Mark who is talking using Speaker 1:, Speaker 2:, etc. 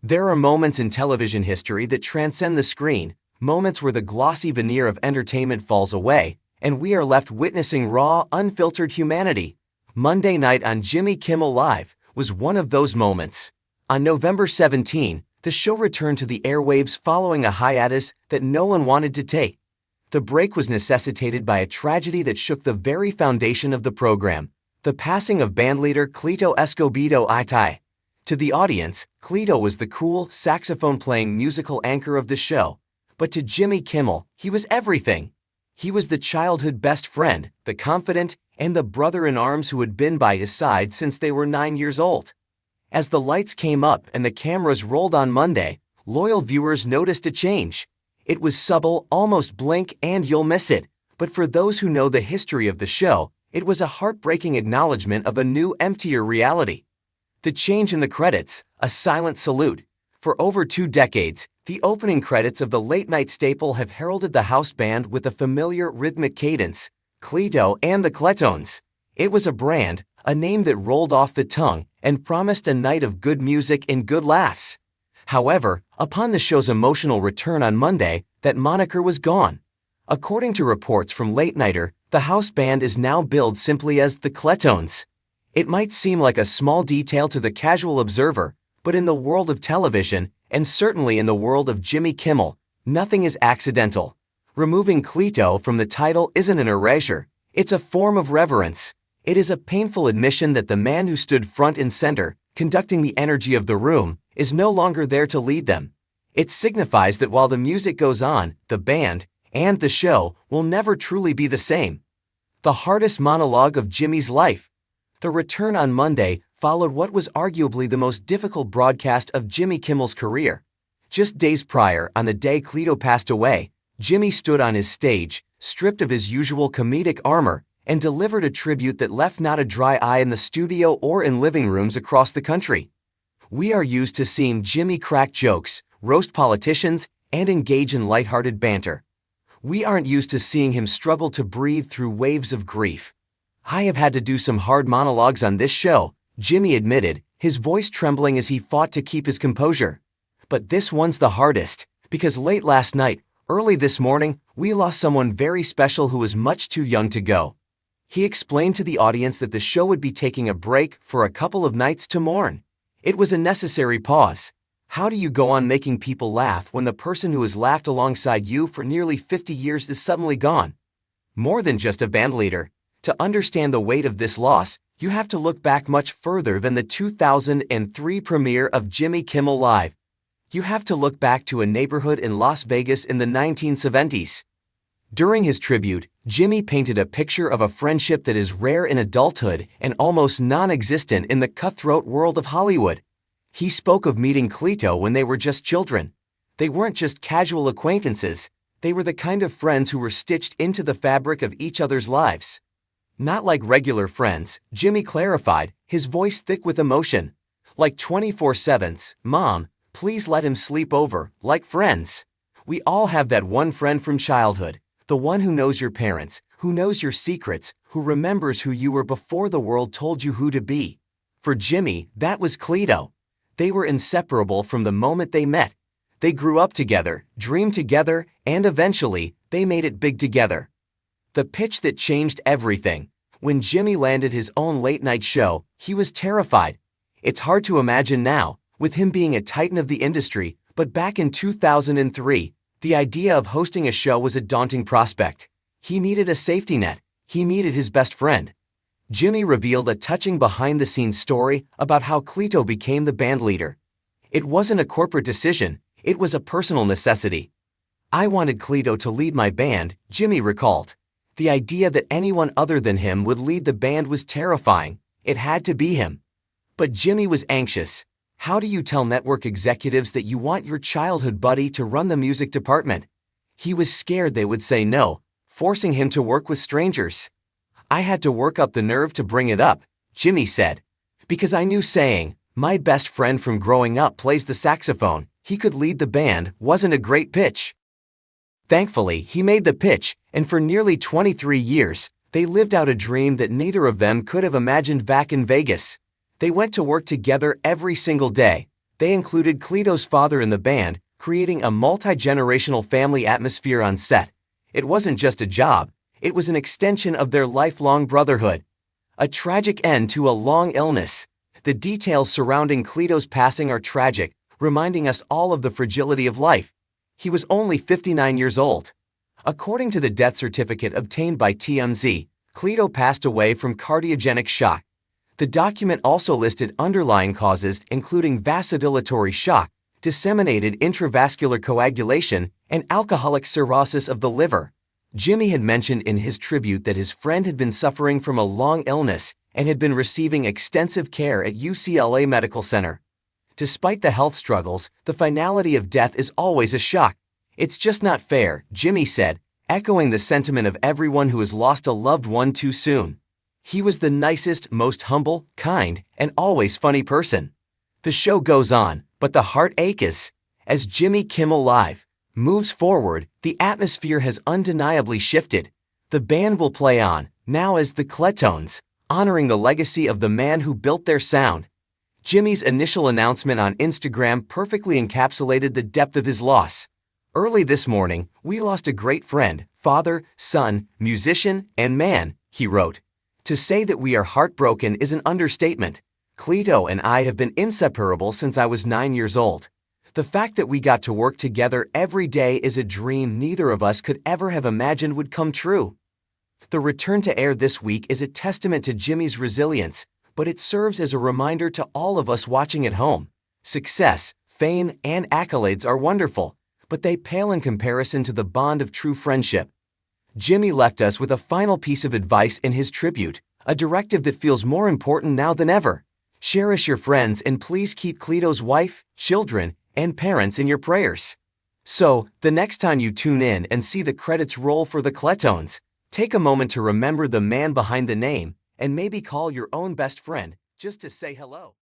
Speaker 1: There are moments in television history that transcend the screen, moments where the glossy veneer of entertainment falls away, and we are left witnessing raw, unfiltered humanity. Monday night on Jimmy Kimmel Live was one of those moments. On November 17, the show returned to the airwaves following a hiatus that no one wanted to take. The break was necessitated by a tragedy that shook the very foundation of the program, the passing of bandleader Cleto Escobedo Itai. To the audience, Cleto was the cool, saxophone-playing musical anchor of the show. But to Jimmy Kimmel, he was everything. He was the childhood best friend, the confidant, and the brother-in-arms who had been by his side since they were 9 years old. As the lights came up and the cameras rolled on Monday, loyal viewers noticed a change. It was subtle, almost blink and you'll miss it. But for those who know the history of the show, it was a heartbreaking acknowledgement of a new, emptier reality. The change in the credits, a silent salute. For over 2 decades, the opening credits of the late-night staple have heralded the house band with a familiar rhythmic cadence, Cleto and the Cletones. It was a brand, a name that rolled off the tongue and promised a night of good music and good laughs. However, upon the show's emotional return on Monday, that moniker was gone. According to reports from Late Nighter, the house band is now billed simply as the Cletones. It might seem like a small detail to the casual observer, but in the world of television, and certainly in the world of Jimmy Kimmel, nothing is accidental. Removing Cleto from the title isn't an erasure, it's a form of reverence. It is a painful admission that the man who stood front and center, conducting the energy of the room, is no longer there to lead them. It signifies that while the music goes on, the band, and the show, will never truly be the same. The hardest monologue of Jimmy's life. The return on Monday followed what was arguably the most difficult broadcast of Jimmy Kimmel's career. Just days prior, on the day Cleto passed away, Jimmy stood on his stage, stripped of his usual comedic armor, and delivered a tribute that left not a dry eye in the studio or in living rooms across the country. We are used to seeing Jimmy crack jokes, roast politicians, and engage in lighthearted banter. We aren't used to seeing him struggle to breathe through waves of grief. I have had to do some hard monologues on this show, Jimmy admitted, his voice trembling as he fought to keep his composure. But this one's the hardest, because late last night, early this morning, we lost someone very special who was much too young to go. He explained to the audience that the show would be taking a break for a couple of nights to mourn. It was a necessary pause. How do you go on making people laugh when the person who has laughed alongside you for nearly 50 years is suddenly gone? More than just a bandleader. To understand the weight of this loss, you have to look back much further than the 2003 premiere of Jimmy Kimmel Live. You have to look back to a neighborhood in Las Vegas in the 1970s. During his tribute, Jimmy painted a picture of a friendship that is rare in adulthood and almost non-existent in the cutthroat world of Hollywood. He spoke of meeting Cleto when they were just children. They weren't just casual acquaintances, they were the kind of friends who were stitched into the fabric of each other's lives. Not like regular friends, Jimmy clarified, his voice thick with emotion. Like 24/7's, Mom, please let him sleep over, like friends. We all have that one friend from childhood, the one who knows your parents, who knows your secrets, who remembers who you were before the world told you who to be. For Jimmy, that was Cleto. They were inseparable from the moment they met. They grew up together, dreamed together, and eventually, they made it big together. The pitch that changed everything. When Jimmy landed his own late-night show, he was terrified. It's hard to imagine now, with him being a titan of the industry, but back in 2003, the idea of hosting a show was a daunting prospect. He needed a safety net. He needed his best friend. Jimmy revealed a touching behind-the-scenes story about how Cleto became the bandleader. It wasn't a corporate decision, it was a personal necessity. I wanted Cleto to lead my band, Jimmy recalled. The idea that anyone other than him would lead the band was terrifying. It had to be him. But Jimmy was anxious. How do you tell network executives that you want your childhood buddy to run the music department? He was scared they would say no, forcing him to work with strangers. I had to work up the nerve to bring it up, Jimmy said. Because I knew saying, my best friend from growing up plays the saxophone, he could lead the band, wasn't a great pitch. Thankfully, he made the pitch, and for nearly 23 years, they lived out a dream that neither of them could have imagined back in Vegas. They went to work together every single day. They included Cleto's father in the band, creating a multi-generational family atmosphere on set. It wasn't just a job, it was an extension of their lifelong brotherhood. A tragic end to a long illness. The details surrounding Cleto's passing are tragic, reminding us all of the fragility of life. He was only 59 years old. According to the death certificate obtained by TMZ, Cleto passed away from cardiogenic shock. The document also listed underlying causes including vasodilatory shock, disseminated intravascular coagulation, and alcoholic cirrhosis of the liver. Jimmy had mentioned in his tribute that his friend had been suffering from a long illness and had been receiving extensive care at UCLA Medical Center. Despite the health struggles, the finality of death is always a shock. It's just not fair, Jimmy said, echoing the sentiment of everyone who has lost a loved one too soon. He was the nicest, most humble, kind, and always funny person. The show goes on, but the heartache is. As Jimmy Kimmel Live moves forward, the atmosphere has undeniably shifted. The band will play on, now as the Cletones, honoring the legacy of the man who built their sound. Jimmy's initial announcement on Instagram perfectly encapsulated the depth of his loss. Early this morning, we lost a great friend, father, son, musician, and man, he wrote. To say that we are heartbroken is an understatement. Cleto and I have been inseparable since I was 9 years old. The fact that we got to work together every day is a dream neither of us could ever have imagined would come true. The return to air this week is a testament to Jimmy's resilience, but it serves as a reminder to all of us watching at home. Success, fame, and accolades are wonderful, but they pale in comparison to the bond of true friendship. Jimmy left us with a final piece of advice in his tribute, a directive that feels more important now than ever. Cherish your friends and please keep Cleto's wife, children, and parents in your prayers. So, the next time you tune in and see the credits roll for the Cletones, take a moment to remember the man behind the name and maybe call your own best friend just to say hello.